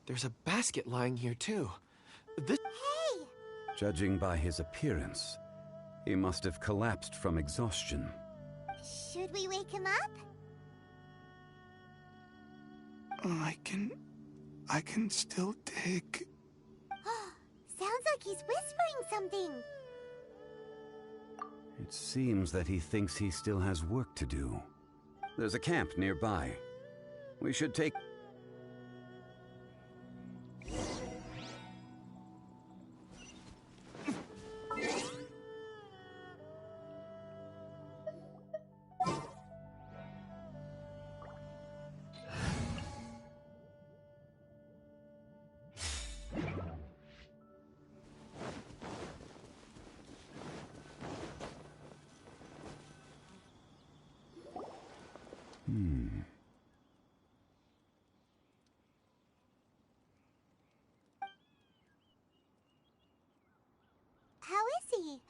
There's a basket lying here, too. This... Hey! Judging by his appearance, he must have collapsed from exhaustion. Should we wake him up? I can still dig. Sounds like he's whispering something. It seems that he thinks he still has work to do. There's a camp nearby. We should take... How is he?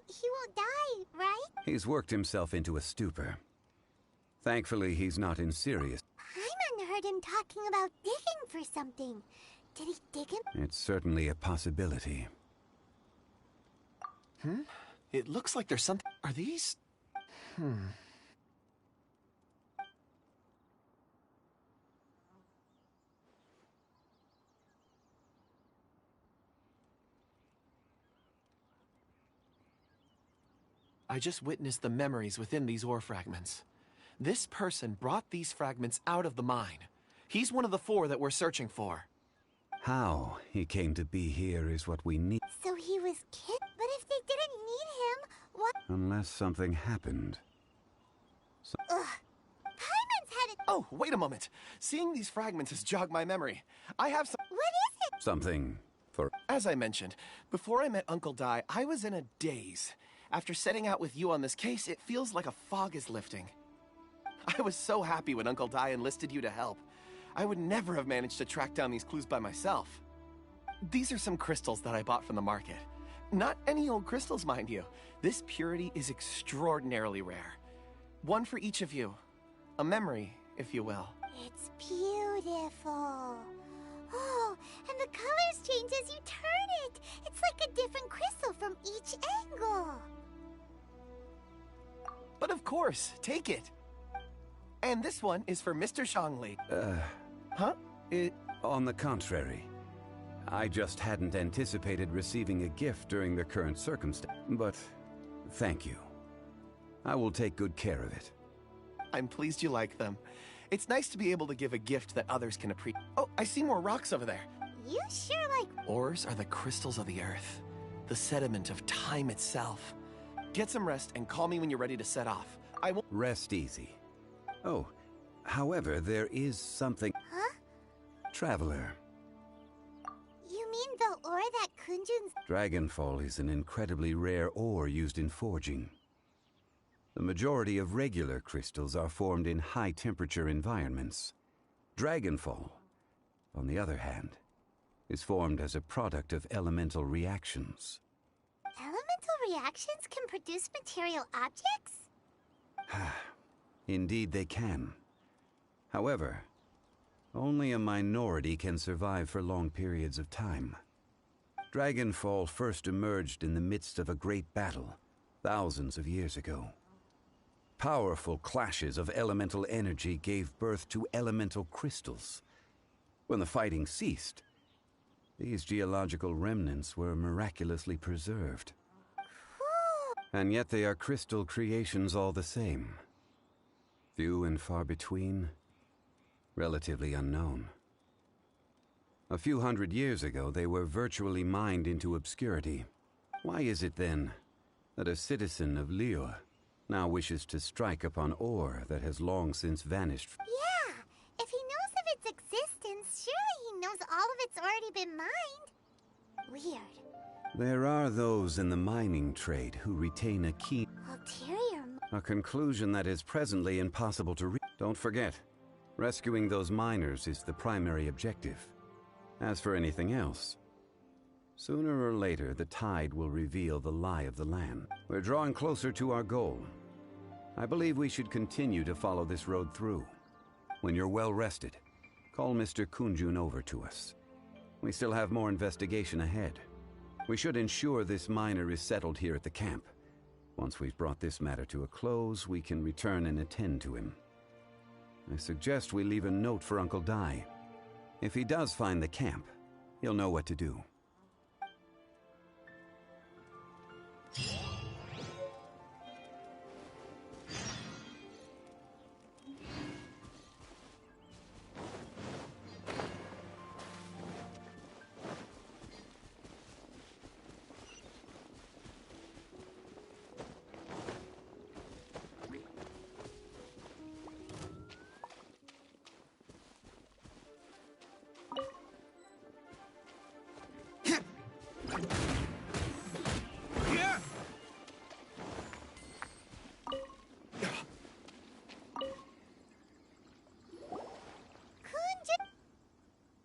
He won't die, right? He's worked himself into a stupor. Thankfully, he's not in serious... Paimon heard him talking about digging for something. Did he dig him? It's certainly a possibility. It looks like there's something... Are these... I just witnessed the memories within these ore fragments. This person brought these fragments out of the mine. He's one of the 4 that we're searching for. How he came to be here is what we need. So he was kid? But if they didn't need him, what? Unless something happened. Ugh. Paimon's had it. Oh, wait a moment. Seeing these fragments has jogged my memory. I have some... What is it? Something for... As I mentioned, before I met Uncle Dai, I was in a daze. After setting out with you on this case, it feels like a fog is lifting. I was so happy when Uncle Dai enlisted you to help. I would never have managed to track down these clues by myself. These are some crystals that I bought from the market. Not any old crystals, mind you. This purity is extraordinarily rare. One for each of you. A memory, if you will. It's beautiful. Oh, and the colors change as you turn it. It's like a different crystal from each angle. But of course, take it. And this one is for Mr. Zhongli. Huh? On the contrary. I just hadn't anticipated receiving a gift during the current circumstance. But, thank you. I will take good care of it. I'm pleased you like them. It's nice to be able to give a gift that others can appreciate. Oh, I see more rocks over there. You sure like... Ores are the crystals of the earth, the sediment of time itself. Get some rest and call me when you're ready to set off. I will... Rest easy. Oh, however, there is something... Huh? Traveler. You mean the ore that Kunjun's... Dragonfall is an incredibly rare ore used in forging. The majority of regular crystals are formed in high-temperature environments. Dragonfall, on the other hand, is formed as a product of elemental reactions. Elemental reactions can produce material objects? Indeed they can. However, only a minority can survive for long periods of time. Dragonfall first emerged in the midst of a great battle, thousands of years ago. Powerful clashes of elemental energy gave birth to elemental crystals. When the fighting ceased, these geological remnants were miraculously preserved. And yet they are crystal creations all the same. Few and far between, relatively unknown. A few hundred years ago, they were virtually mined into obscurity. Why is it then that a citizen of Liyue now wishes to strike upon ore that has long since vanished? Yeah, if he knows of its existence, surely he knows all of it's already been mined. Weird. There are those in the mining trade who retain a keen... Ulterior... A conclusion that is presently impossible to reach. Don't forget, rescuing those miners is the primary objective. As for anything else, sooner or later the tide will reveal the lie of the land. We're drawing closer to our goal. I believe we should continue to follow this road through. When you're well rested, Call Mr. Kunjun over to us. We still have more investigation ahead. We should ensure this miner is settled here at the camp. Once we've brought this matter to a close, we can return and attend to him. I suggest we leave a note for Uncle Dai. If he does find the camp, he'll know what to do.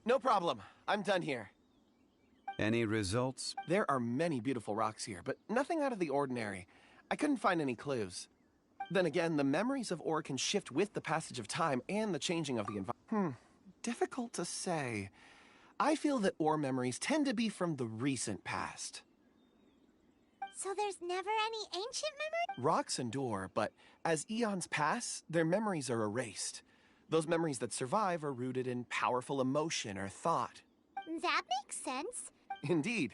No problem. I'm done here. Any results? There are many beautiful rocks here, but nothing out of the ordinary. I couldn't find any clues. Then again, the memories of ore can shift with the passage of time and the changing of the environment. Difficult to say. I feel that ore memories tend to be from the recent past. So there's never any ancient memory? Rocks endure, but as eons pass, their memories are erased. Those memories that survive are rooted in powerful emotion or thought. That makes sense. Indeed.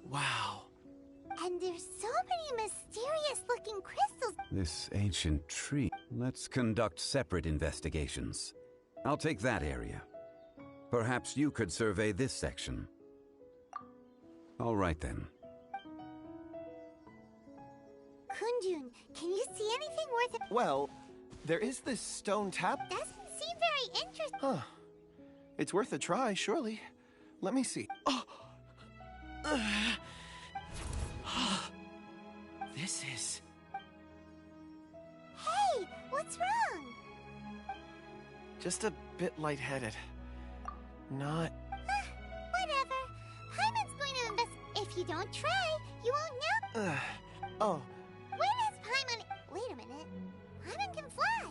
Wow. And there's so many mysterious-looking crystals. This ancient tree. Let's conduct separate investigations. I'll take that area. Perhaps you could survey this section. All right then. Kunjun, can you see anything worth it? Well, there is this stone tap. Doesn't seem very interesting. Huh. It's worth a try, surely. Let me see. Oh! This is... Hey, what's wrong? just a bit lightheaded. Not... Whatever. Paimon's going to invest... If you don't try, you won't know. Oh. Where does Paimon... Wait a minute. Paimon can fly.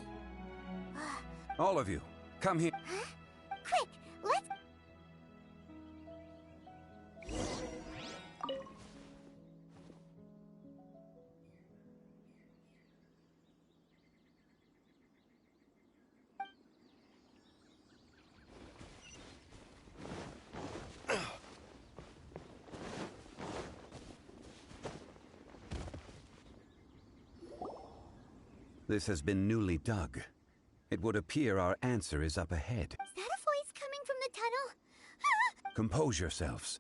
All of you, come here. Huh? Quick, let's... This has been newly dug. It would appear our answer is up ahead. Is that a voice coming from the tunnel? Compose yourselves.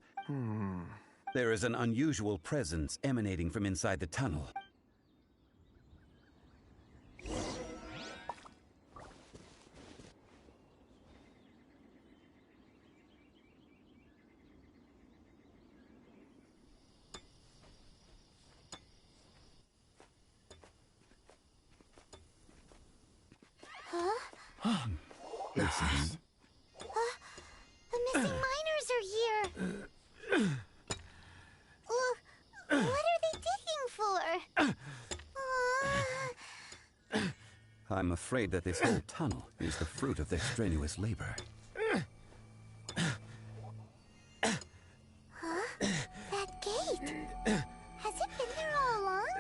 There is an unusual presence emanating from inside the tunnel. This is... The missing miners are here. What are they digging for? I'm afraid that this whole tunnel is the fruit of their strenuous labor. That gate. Has it been there all along?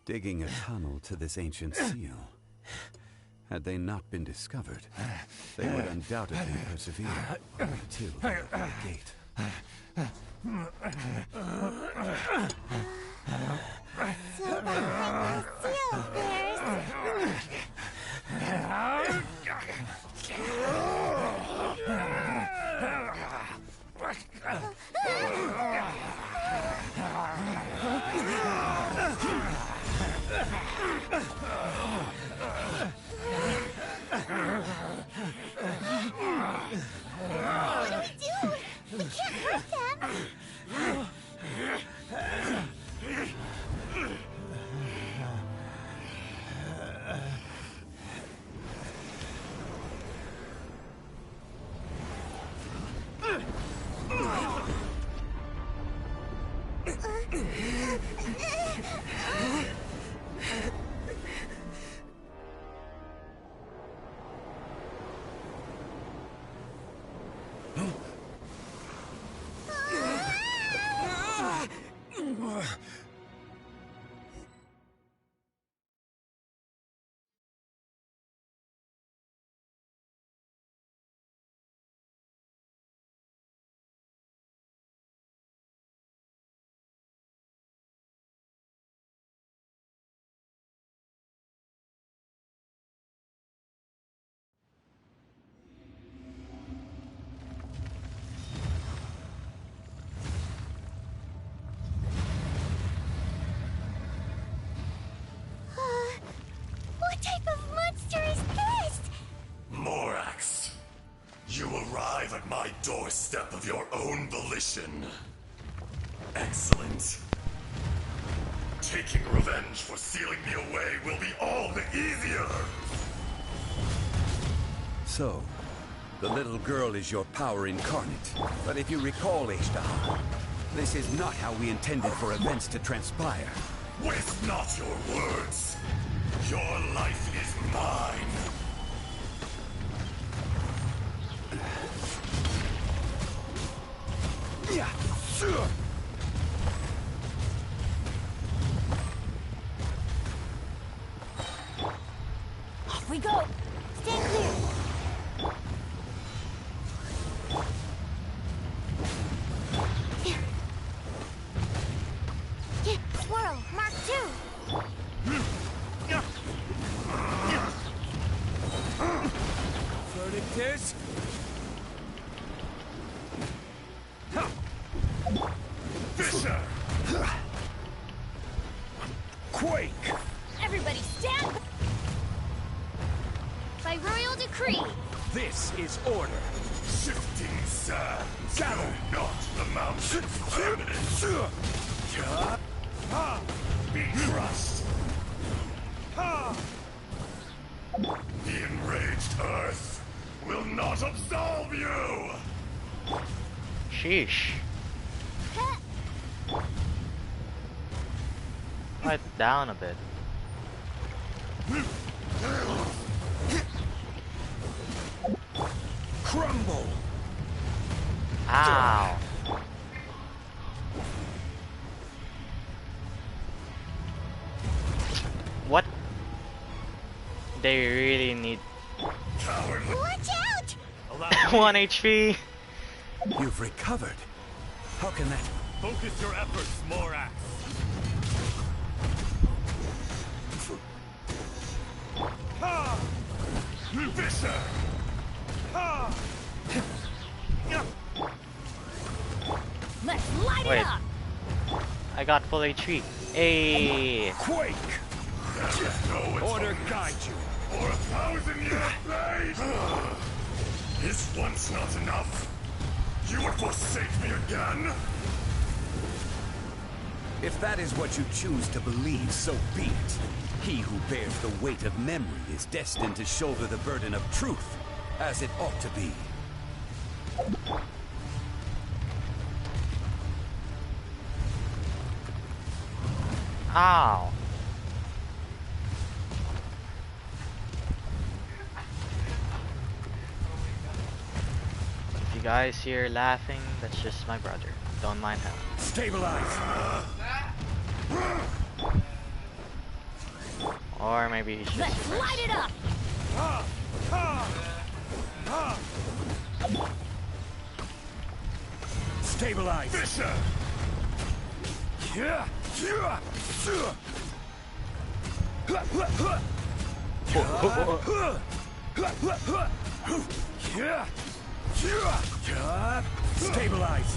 Digging a tunnel to this ancient seal. Had they not been discovered, they would undoubtedly persevere until the gate. So behind the seal, there's... What do we do? We can't hurt them. What type of monster is this? Morax, you arrive at my doorstep of your own volition. Excellent. Taking revenge for sealing me away will be all the easier. So, the little girl is your power incarnate. But if you recall, Ishtar, this is not how we intended for events to transpire. Waste not your words. Your life is mine. Yeah, sure. Off we go. Stay clear. Swirl, Mark 2. Verdict is... Fisher! Quake! Everybody stand. By royal decree. This is order. Shifting sands. Gather. Know not the mountain's permanence. Be crushed. The enraged earth will not absolve you! Sheesh. Quiet down a bit. Crumble! Ow. What? They really need Cowardly. Watch out! 1 HP. You've recovered. How can that... Focus your efforts, Morax. Fisher! Let's light Wait. it up! I got full HP. Hey. Quake! There is no Order atonement guide you. for 1,000-year blade! Is once not enough? You would forsake me again? If that is what you choose to believe, so be it. He who bears the weight of memory is destined to shoulder the burden of truth, as it ought to be. Ow. If you guys hear laughing, that's just my brother. Don't mind him. Stabilize! Or maybe he's just Let's light it up! Stabilize! Fisher! Stabilize!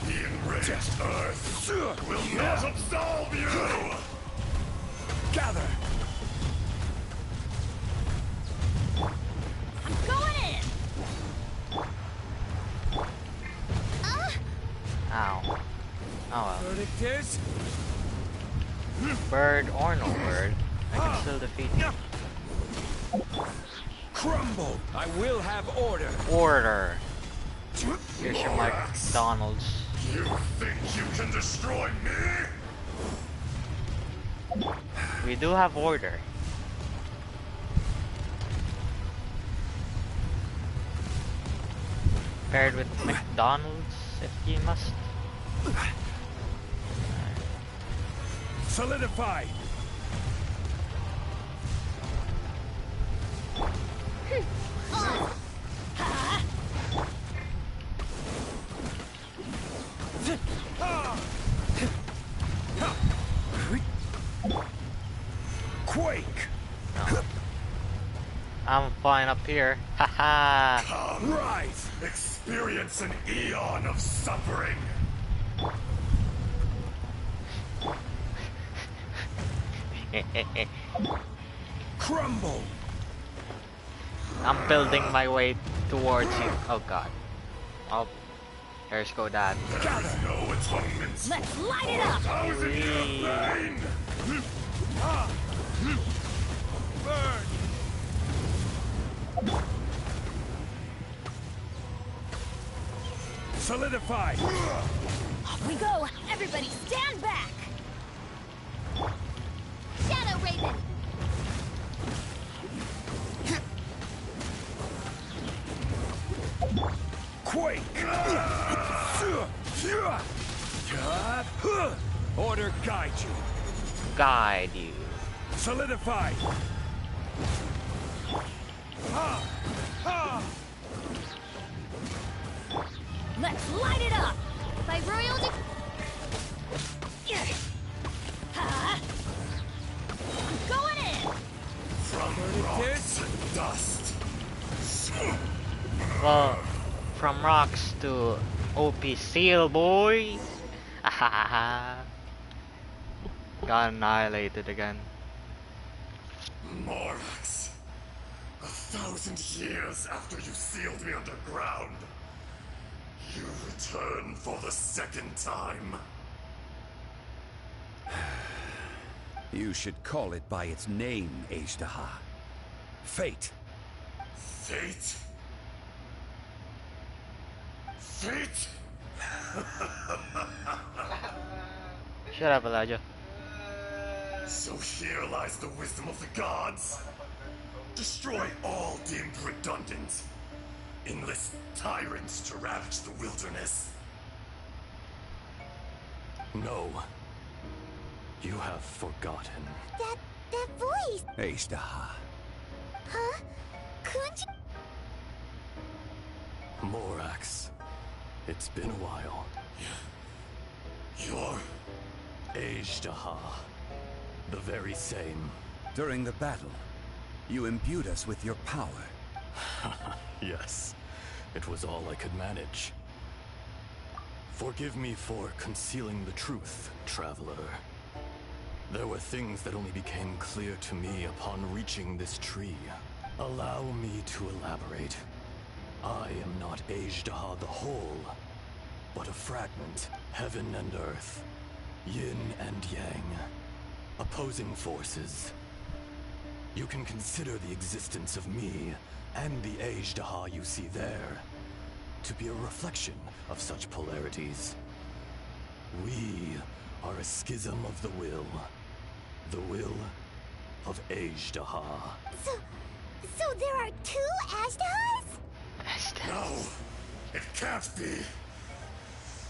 The enraged earth will not absolve you! Gather! Going in! Ow. Oh well. Verdict is... Bird or no bird, I can still defeat you. Crumble! I will have order! Order. Here's your McDonald's. You think you can destroy me? We do have order. Paired with McDonald's, if you must. Solidify! Quake! No. I'm fine up here. Haha! Come, Rise! experience an eon of suffering. Crumble! I'm building my way towards you. Oh god. Oh, there's go dad. There's no atonement. Let's light it up! Thousand years of pain. Burn! Solidify! Off we go! Everybody stand back! Shadow Raven! Quake! Order guide you. Guide you. Solidify! Let's light it up! By royal I'm going in! From rocks to dust. Well, from rocks to OP seal, boy. Got annihilated again. Morax, 1,000 years after you sealed me underground, you return for the second time. You should call it by its name, Azhdaha. Fate. Fate? Fate? Shut up, Elijah. So here lies the wisdom of the gods. Destroy all deemed redundant. Enlist tyrants to ravage the wilderness. No. You have forgotten. That voice! Azhdaha. Huh? Kunji? Morax. It's been a while. You're... Azhdaha. The very same. During the battle, you imbued us with your power. Yes. It was all I could manage. Forgive me for concealing the truth, traveler. There were things that only became clear to me upon reaching this tree. Allow me to elaborate. I am not Azhdaha the whole, but a fragment, heaven and earth, yin and yang, opposing forces. You can consider the existence of me and the Azhdaha you see there to be a reflection of such polarities. We are a schism of the will of Azhdaha. So there are two Ashdahas? No! It can't be!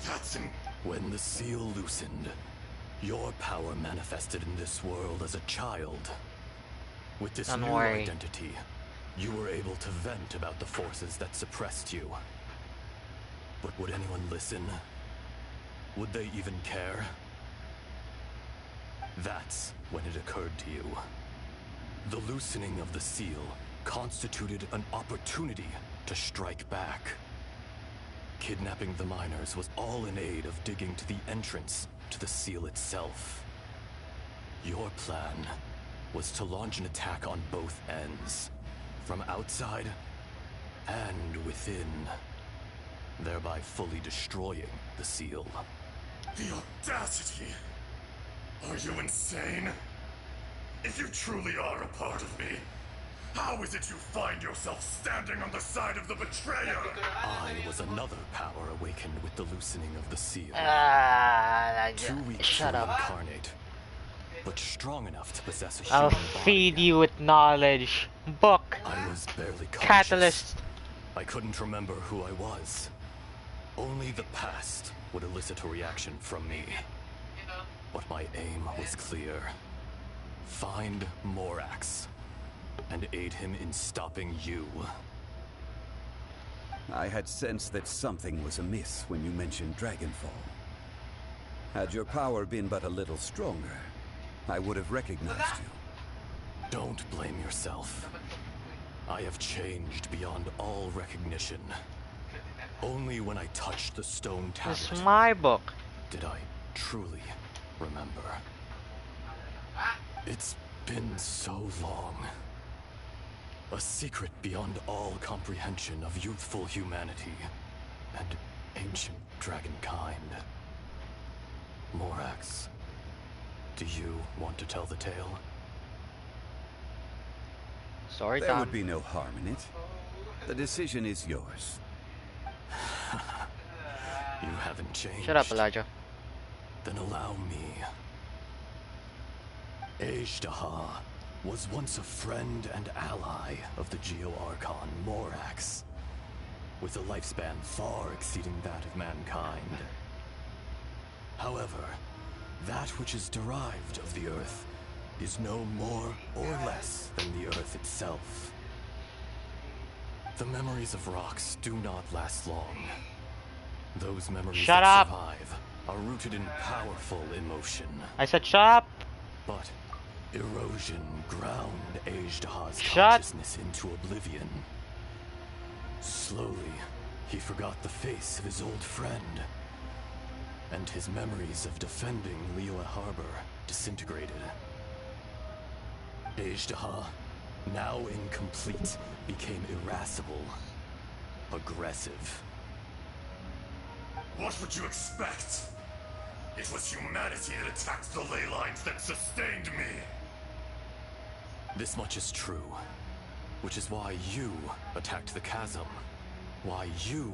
That's When the seal loosened, your power manifested in this world as a child. With this Don't new worry. identity, you were able to vent about the forces that suppressed you. But would anyone listen? Would they even care? That's when it occurred to you. The loosening of the seal constituted an opportunity to strike back. Kidnapping the miners was all in aid of digging to the entrance to the seal itself. Your plan was to launch an attack on both ends, from outside and within, thereby fully destroying the seal. the audacity! Are you insane? If you truly are a part of me, how is it you find yourself standing on the side of the betrayer? I was another power awakened with the loosening of the seal. Too weak Shut to up. incarnate, but strong enough to possess a I'll human body. feed you with knowledge. Book. I was barely conscious. Catalyst. I couldn't remember who I was. Only the past would elicit a reaction from me. But my aim was clear. Find Morax and aid him in stopping you. I had sensed that something was amiss when you mentioned Dragonfall. Had your power been but a little stronger, I would have recognized you. Don't blame yourself. I have changed beyond all recognition. Only when I touched the stone This tablet is my book. did I truly remember. It's been so long. A secret beyond all comprehension of youthful humanity and ancient dragonkind. Morax, do you want to tell the tale? Story There time. would be no harm in it. The decision is yours. You haven't changed. Shut up, Elijah. Then allow me. Azhdaha was once a friend and ally of the Geo-Archon Morax, with a lifespan far exceeding that of mankind. However, that which is derived of the Earth is no more or less than the Earth itself. The memories of rocks do not last long. Those memories Shut that up. survive are rooted in powerful emotion. I said shut up. But erosion ground Azhdaha's Shut- consciousness into oblivion. Slowly, he forgot the face of his old friend, and his memories of defending Liyue Harbor disintegrated. Azhdaha, now incomplete, became irascible, aggressive. What would you expect? It was humanity that attacked the ley lines that sustained me. This much is true, which is why you attacked the chasm, why you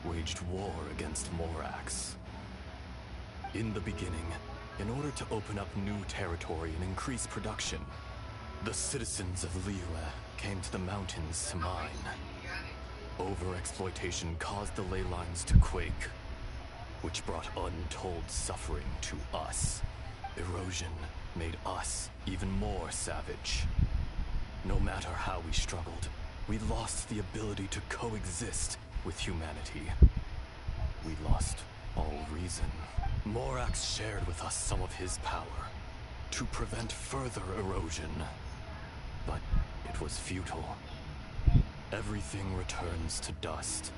waged war against Morax. In the beginning, in order to open up new territory and increase production, the citizens of Liyue came to the mountains to mine. Overexploitation caused the ley lines to quake, which brought untold suffering to us. Erosion made us even more savage. No matter how we struggled, we lost the ability to coexist with humanity. We lost all reason. Morax shared with us some of his power to prevent further erosion, but it was futile. Everything returns to dust.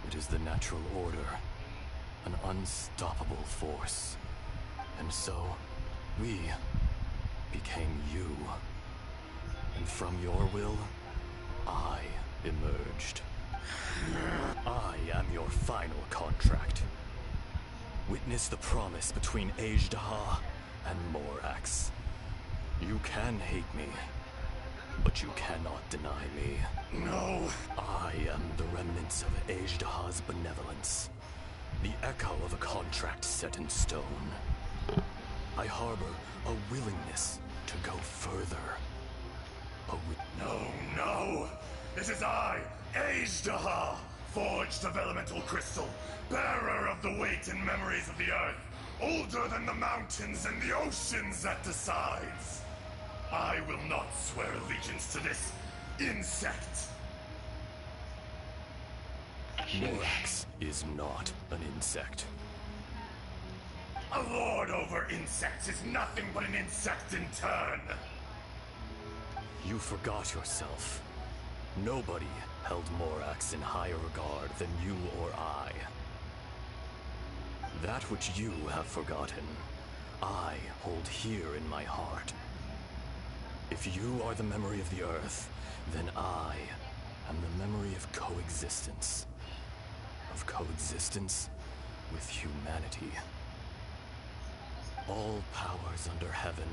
It is the natural order, an unstoppable force. And so, we became you. And from your will, I emerged. I am your final contract. Witness the promise between Azhdaha and Morax. You can hate me, but you cannot deny me. No. I am the remnants of Azhdaha's benevolence, the echo of a contract set in stone. I harbor a willingness to go further. No. This is I, Azhdaha, forged of elemental crystal, bearer of the weight and memories of the earth, older than the mountains and the oceans that decides. I will not swear allegiance to this insect. Morax is not an insect. A lord over insects is nothing but an insect in turn. You forgot yourself. Nobody held Morax in higher regard than you or I. That which you have forgotten, I hold here in my heart. If you are the memory of the Earth, then I am the memory of coexistence. Of coexistence with humanity. All powers under heaven,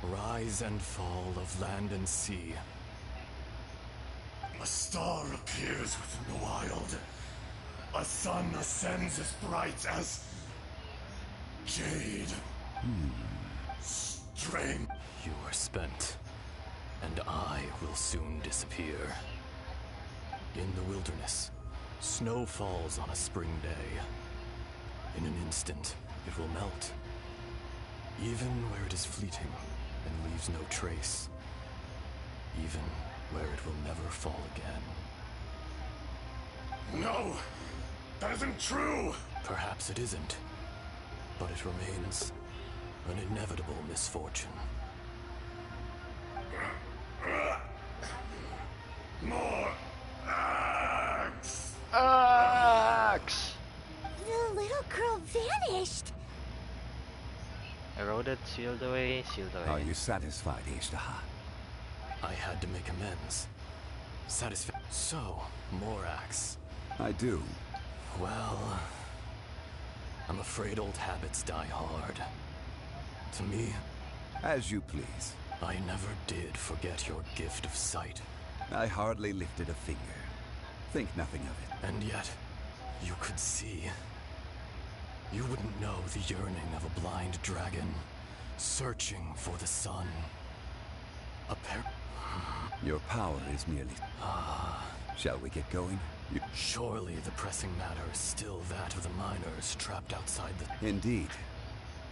rise and fall of land and sea. A star appears within the wild. A sun ascends as bright as jade. Strange. You are spent, and I will soon disappear. In the wilderness, Snow falls on a spring day. In an instant, it will melt. Even where it is fleeting and leaves no trace. Even where it will never fall again. No! That isn't true! Perhaps it isn't, but it remains an inevitable misfortune. More axe! Axe! The little girl vanished. Eroded, sealed away, sealed away. Are you satisfied, Ishtaha? I had to make amends. So, Morax. I do. Well, I'm afraid old habits die hard. To me, As you please. I never did forget your gift of sight. I hardly lifted a finger. Think nothing of it. And yet, you could see. You wouldn't know the yearning of a blind dragon, searching for the sun. Your power is nearly... Shall we get going? Surely the pressing matter is still that of the miners trapped outside the... Indeed.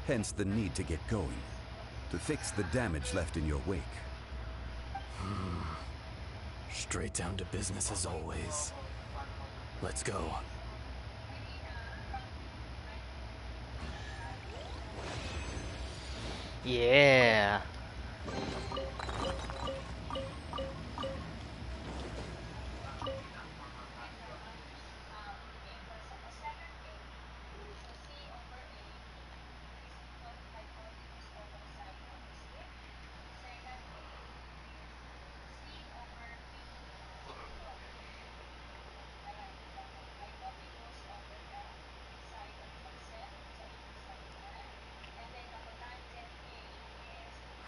Hence the need to get going. To fix the damage left in your wake. Straight down to business as always. Let's go. Yeah.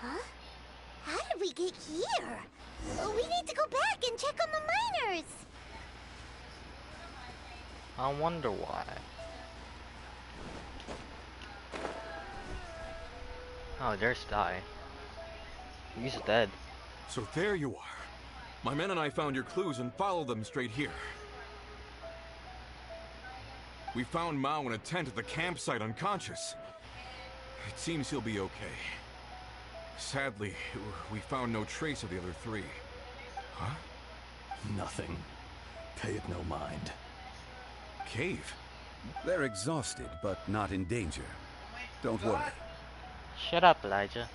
Huh? How did we get here? We need to go back and check on the miners. I wonder why. Oh, there's Dai. He's dead. So there you are. My men and I found your clues and followed them straight here. We found Mao in a tent at the campsite unconscious. It seems he'll be okay. Sadly, we found no trace of the other three. Huh? Nothing. Pay it no mind. Cave? They're exhausted, but not in danger. Don't worry. Shut up, Elijah.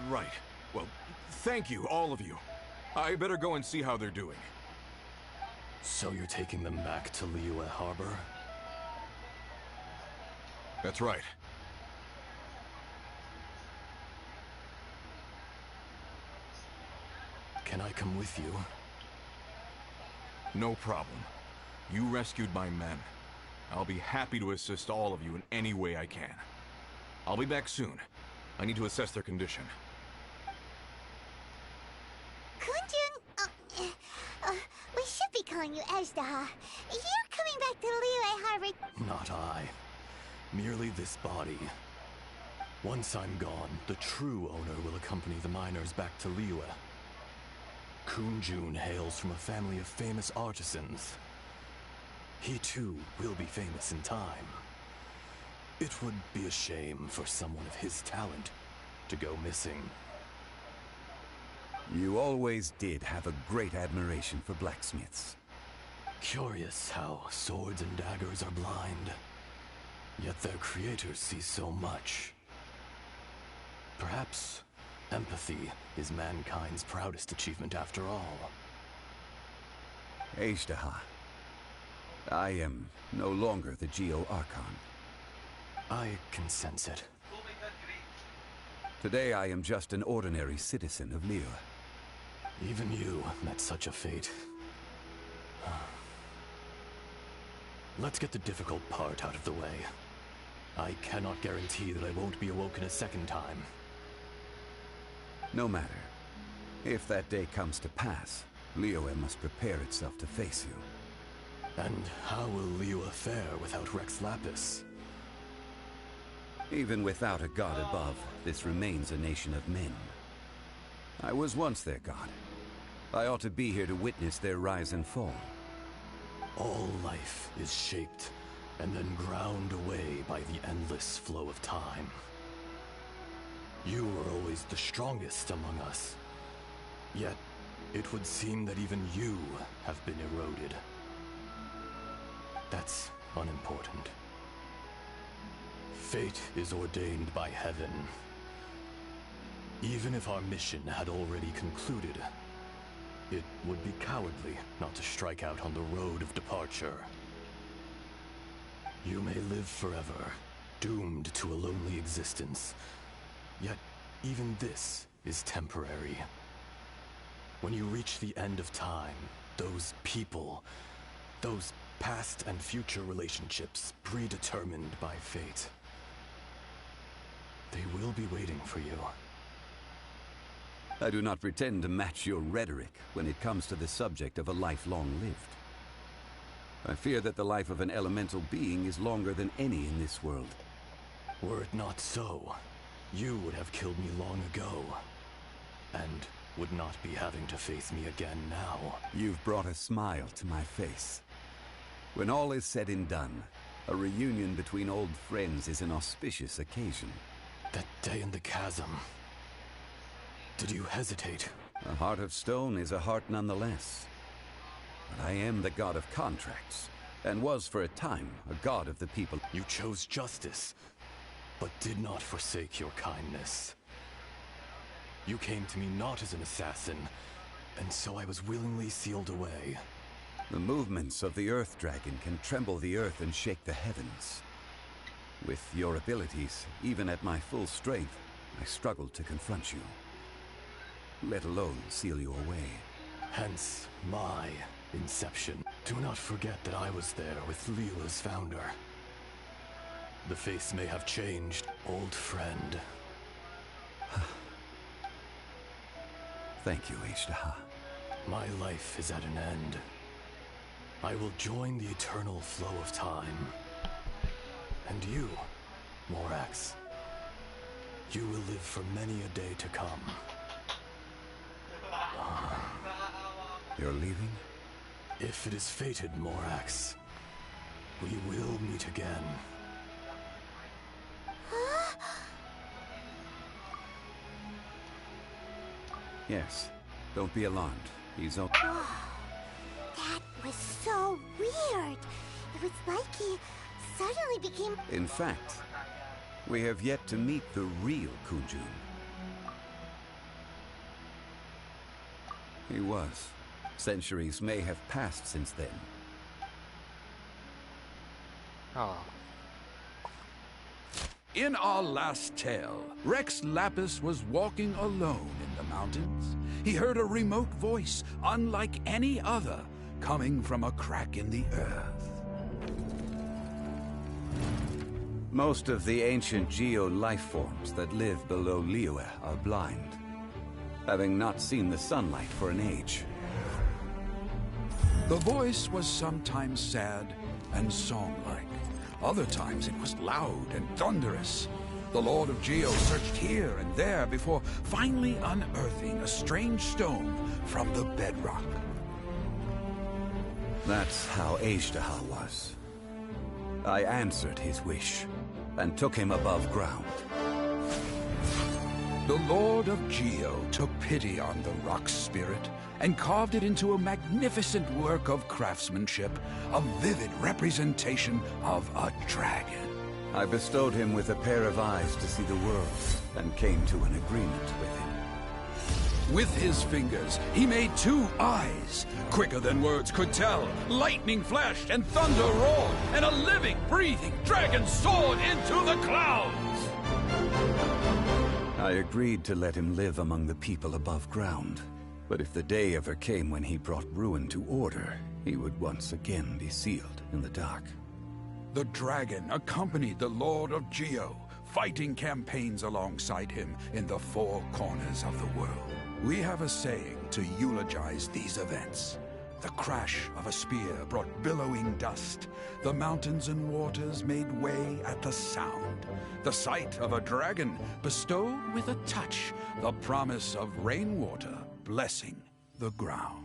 Right. Well, thank you, all of you. I better go and see how they're doing. So you're taking them back to Liyue Harbor? That's right. Can I come with you? No problem. You rescued my men. I'll be happy to assist all of you in any way I can. I'll be back soon. I need to assess their condition. Kunjun, we should be calling you Ajdaha. You're coming back to Liyue Harbor. Not I. Merely this body. Once I'm gone, the true owner will accompany the miners back to Liyue. Kunjun hails from a family of famous artisans. He too will be famous in time. It would be a shame for someone of his talent to go missing. You always did have a great admiration for blacksmiths. Curious how swords and daggers are blind, yet their creators see so much. Perhaps empathy is mankind's proudest achievement after all. Ishtaha, I am no longer the Geo-Archon. I can sense it. Today I am just an ordinary citizen of Liyue. Even you met such a fate. Let's get the difficult part out of the way. I cannot guarantee that I won't be awoken a second time. No matter. If that day comes to pass, Liyue must prepare itself to face you. And how will Liyue fare without Rex Lapis? Even without a god above, this remains a nation of men. I was once their god. I ought to be here to witness their rise and fall. All life is shaped and then ground away by the endless flow of time. You are always the strongest among us. Yet, it would seem that even you have been eroded. That's unimportant. Fate is ordained by heaven. Even if our mission had already concluded, it would be cowardly not to strike out on the road of departure. You may live forever, doomed to a lonely existence. Yet, even this is temporary. When you reach the end of time, those people, those past and future relationships predetermined by fate, they will be waiting for you. I do not pretend to match your rhetoric when it comes to the subject of a life long lived. I fear that the life of an elemental being is longer than any in this world. Were it not so, you would have killed me long ago, and would not be having to face me again now. You've brought a smile to my face. When all is said and done, a reunion between old friends is an auspicious occasion. That day in the chasm. Did you hesitate? A heart of stone is a heart nonetheless. But I am the god of contracts, and was for a time a god of the people. You chose justice, but did not forsake your kindness. You came to me not as an assassin, and so I was willingly sealed away. The movements of the Earth Dragon can tremble the earth and shake the heavens. With your abilities, even at my full strength, I struggled to confront you, let alone seal you away. Hence my inception. Do not forget that I was there with Leela's founder. The face may have changed, old friend. Thank you, Ishtaha. My life is at an end. I will join the eternal flow of time. And you, Morax, you will live for many a day to come. You're leaving? If it is fated, Morax, we will meet again. Yes. Don't be alarmed. He's okay. That was so weird. It was like he suddenly became... In fact, we have yet to meet the real Kunjun. He was. Centuries may have passed since then. Oh. In our last tale, Rex Lapis was walking alone in the mountains. He heard a remote voice, unlike any other, coming from a crack in the earth. Most of the ancient geo-life forms that live below Liyue are blind, having not seen the sunlight for an age. The voice was sometimes sad and song-like. Other times it was loud and thunderous. The Lord of Geo searched here and there before finally unearthing a strange stone from the bedrock. That's how Ishtaha was. I answered his wish and took him above ground. The Lord of Geo took pity on the rock spirit and carved it into a magnificent work of craftsmanship, a vivid representation of a dragon. I bestowed him with a pair of eyes to see the world and came to an agreement with him. With his fingers, he made 2 eyes, quicker than words could tell. Lightning flashed and thunder roared, and a living, breathing dragon soared into the clouds! I agreed to let him live among the people above ground. But if the day ever came when he brought ruin to order, he would once again be sealed in the dark. The dragon accompanied the Lord of Geo, fighting campaigns alongside him in the 4 corners of the world. We have a saying to eulogize these events. The crash of a spear brought billowing dust. The mountains and waters made way at the sound. The sight of a dragon bestowed with a touch the promise of rainwater, blessing, the ground.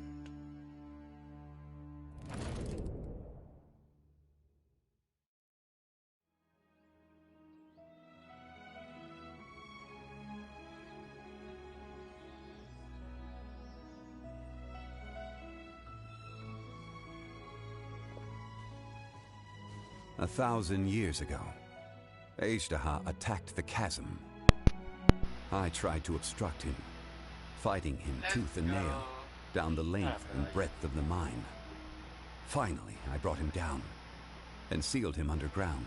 A 1,000 years ago, Azhdaha attacked the chasm. I tried to obstruct him, fighting him tooth and nail down the length and breadth of the mine. Finally, I brought him down and sealed him underground.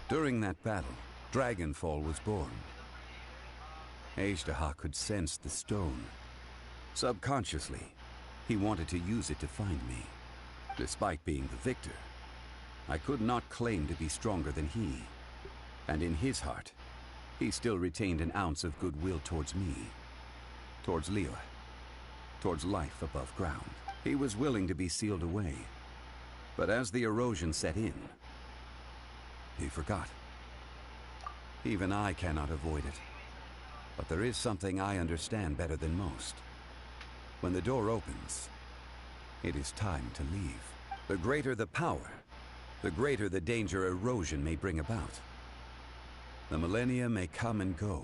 During that battle, Dragonfall was born. Azhdaha could sense the stone. Subconsciously, he wanted to use it to find me. Despite being the victor, I could not claim to be stronger than he. And in his heart, he still retained an ounce of goodwill towards me, towards Liyue, towards life above ground. He was willing to be sealed away. But as the erosion set in, he forgot. Even I cannot avoid it. But there is something I understand better than most. When the door opens, it is time to leave. The greater the power, the greater the danger erosion may bring about. The millennia may come and go,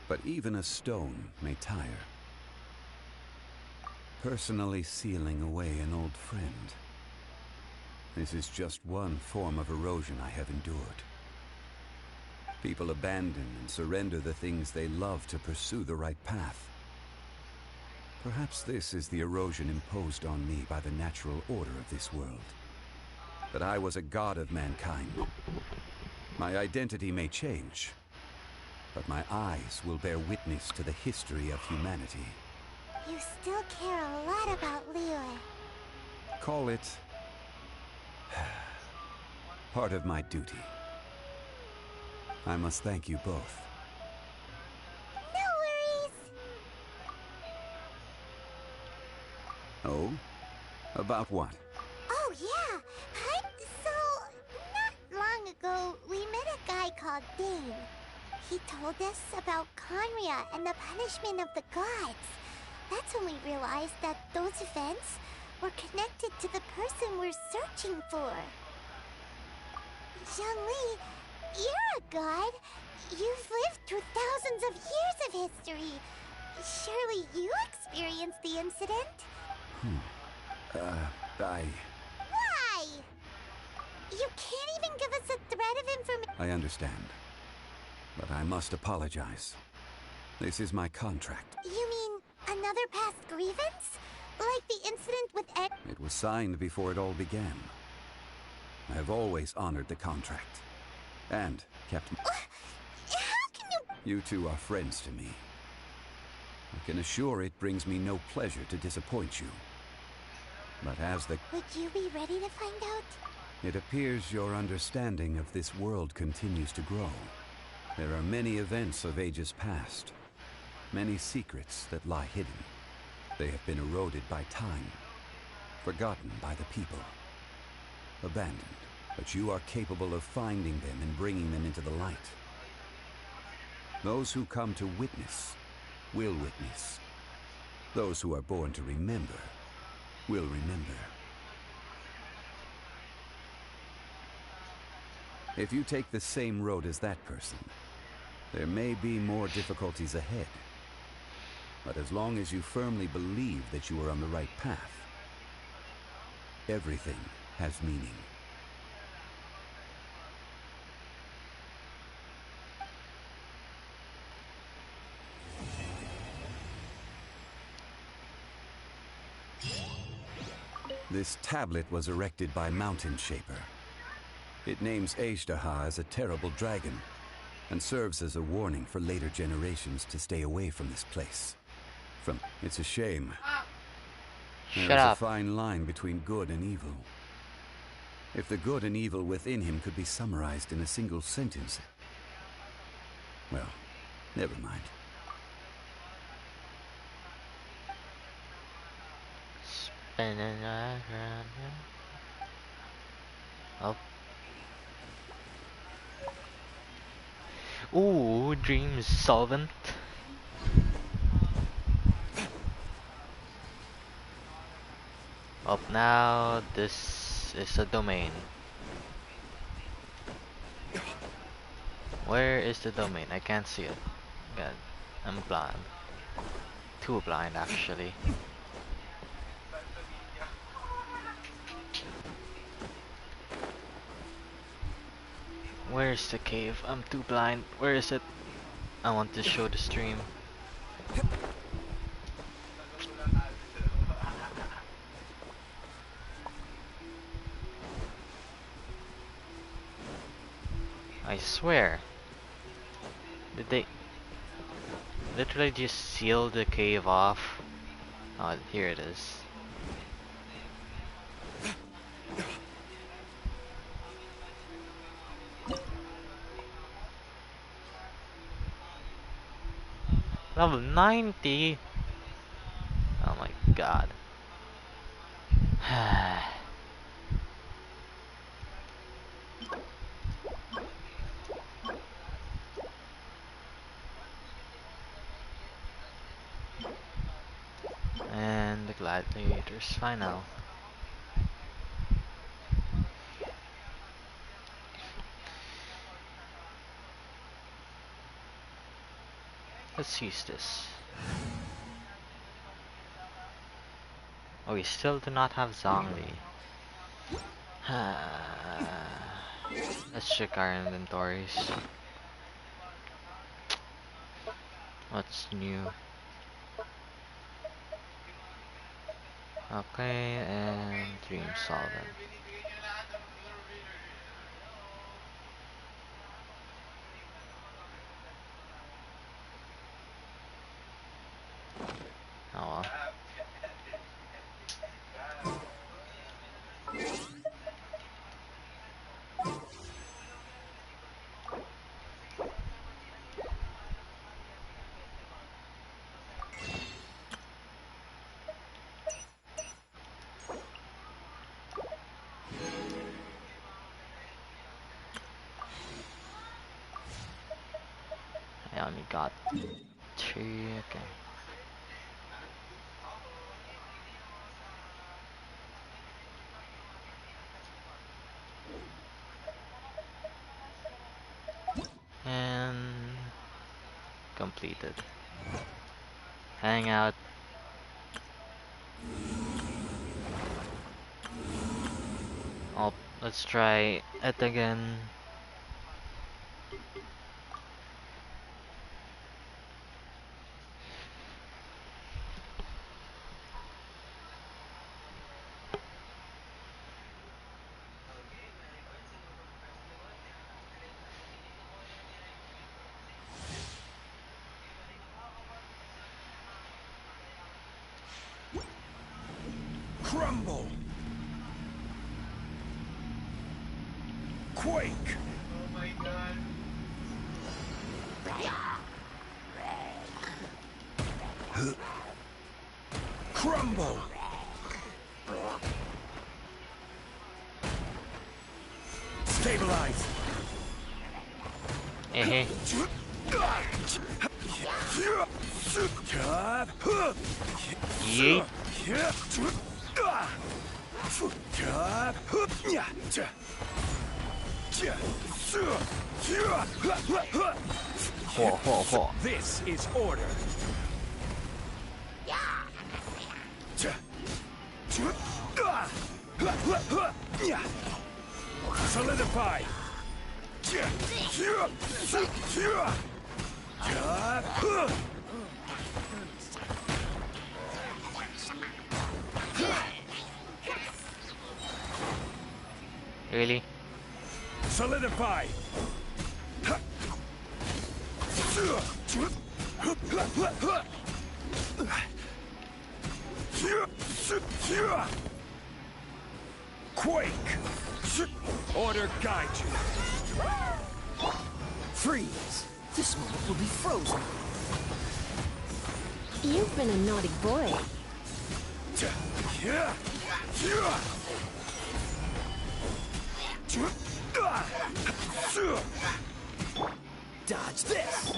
but even a stone may tire. Personally sealing away an old friend. This is just one form of erosion I have endured. People abandon and surrender the things they love to pursue the right path. Perhaps this is the erosion imposed on me by the natural order of this world. That I was a god of mankind. My identity may change, but my eyes will bear witness to the history of humanity. You still care a lot about Liyue. Call it part of my duty. I must thank you both. No worries. Oh? About what? Oh, yeah. So, not long ago, we met a guy called Dane. He told us about Conria and the punishment of the gods. That's when we realized that those events were connected to the person we're searching for. Zhongli, you're a god. You've lived through thousands of years of history. Surely you experienced the incident? Why? You can't even give us a thread of information. I understand. But I must apologize. This is my contract. You mean another past grievance? Like the incident with Ed? It was signed before it all began. I have always honored the contract. And kept... How can you... You two are friends to me. I can assure it brings me no pleasure to disappoint you. But as the... Would you be ready to find out? It appears your understanding of this world continues to grow. There are many events of ages past. Many secrets that lie hidden. They have been eroded by time. Forgotten by the people. Abandoned. But you are capable of finding them and bringing them into the light. Those who come to witness will witness. Those who are born to remember will remember. If you take the same road as that person, there may be more difficulties ahead. But as long as you firmly believe that you are on the right path, everything has meaning. This tablet was erected by Mountain Shaper. It names Azhdaha as a terrible dragon, and serves as a warning for later generations to stay away from this place. It's a shame. There is a fine line between good and evil. If the good and evil within him could be summarized in a single sentence... Well, never mind. Spinning around. Oh. Ooh, Dream Solvent. Up now, this is a domain. Where is the domain? I can't see it. God, I'm blind. Too blind, actually. Where's the cave? I'm too blind. Where is it? I want to show the stream. I swear. Did they literally just seal the cave off? Oh, here it is. Level 90? Oh my god. And the gladiators final. Let's use this. Oh, we still do not have Zhongli. Let's check our inventories. What's new? Okay, and Dream Solvent. Oh well. I only got 2, okay. And completed. Hang out. Oh, let's try it again. Crumble! Quake! Crumble! Stabilize! Hey. Yeet. Whoa. This is order. Solidify. Really? Solidify. Quake. Order guide you. Freeze! This moment will be frozen. You've been a naughty boy. Dodge this!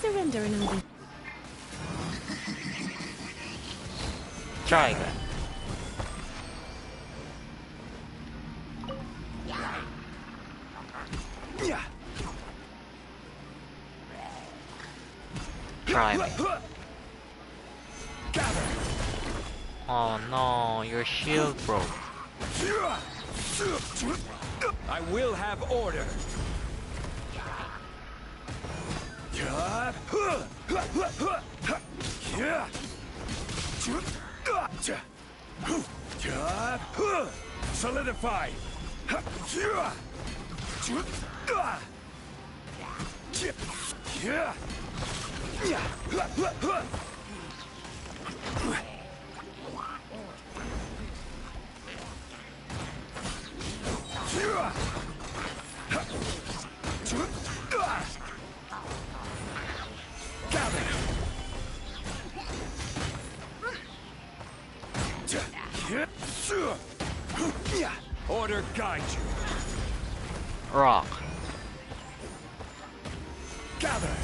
Surrender and I'll be... try again. Try me. Oh no, your shield broke. I will have order. Solidify. Order guide you. Rock. Gather.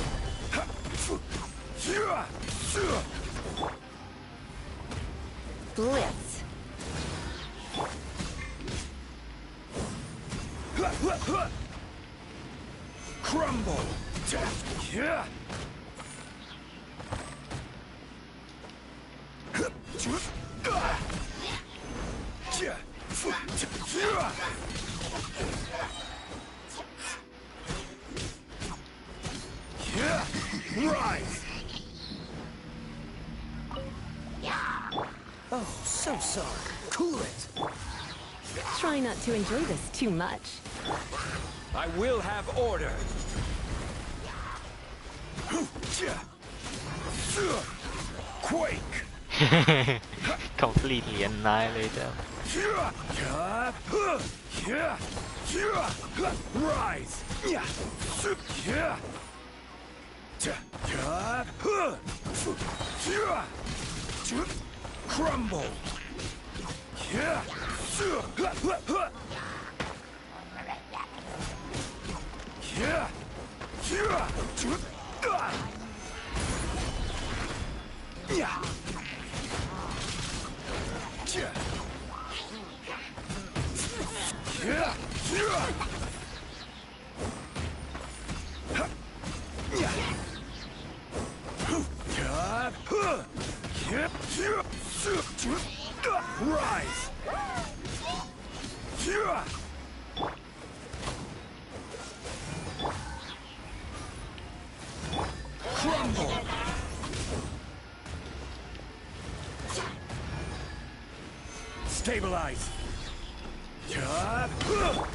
Blitz. Crumble. Rise. Oh, so sorry. Cool it. Try not to enjoy this too much. I will have order. Quake. Completely annihilate them. Rise. Crumble. Rise. Crumble. Stabilize.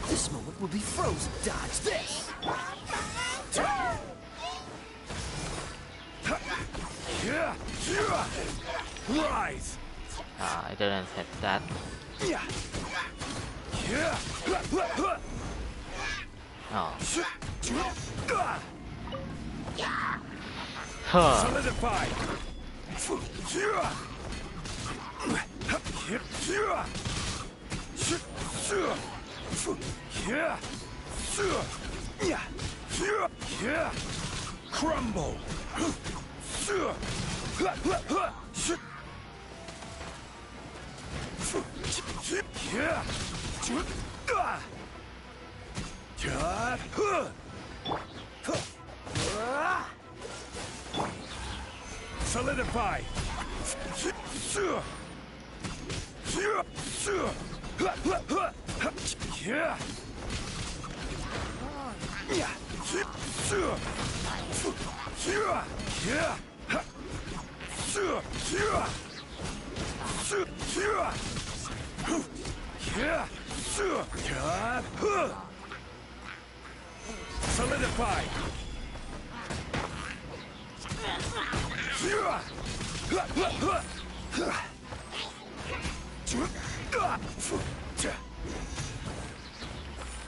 This moment will be frozen. Dodge this. Rise. I didn't hit that. Oh. Huh. Solidify. Crumble. Solidify. Solidify.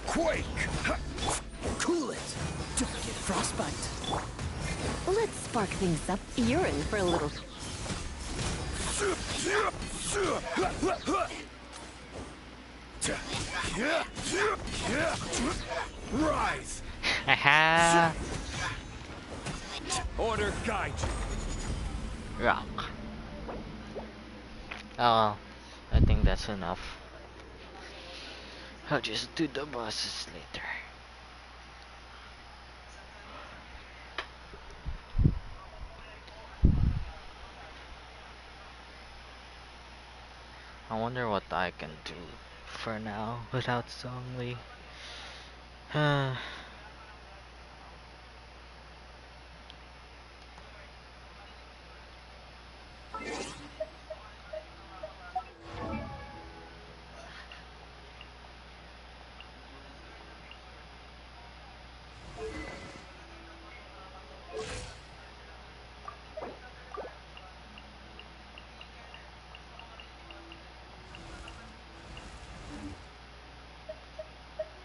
Quake. Cool it. Don't get frostbite. Let's spark things up. You're in for a little. Rise. Haha. Order guide you. Rock. Oh, I think that's enough. I'll just do the bosses later. I wonder what I can do for now without Zhongli.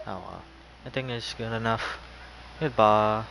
Oh well. I think it's good enough. Goodbye.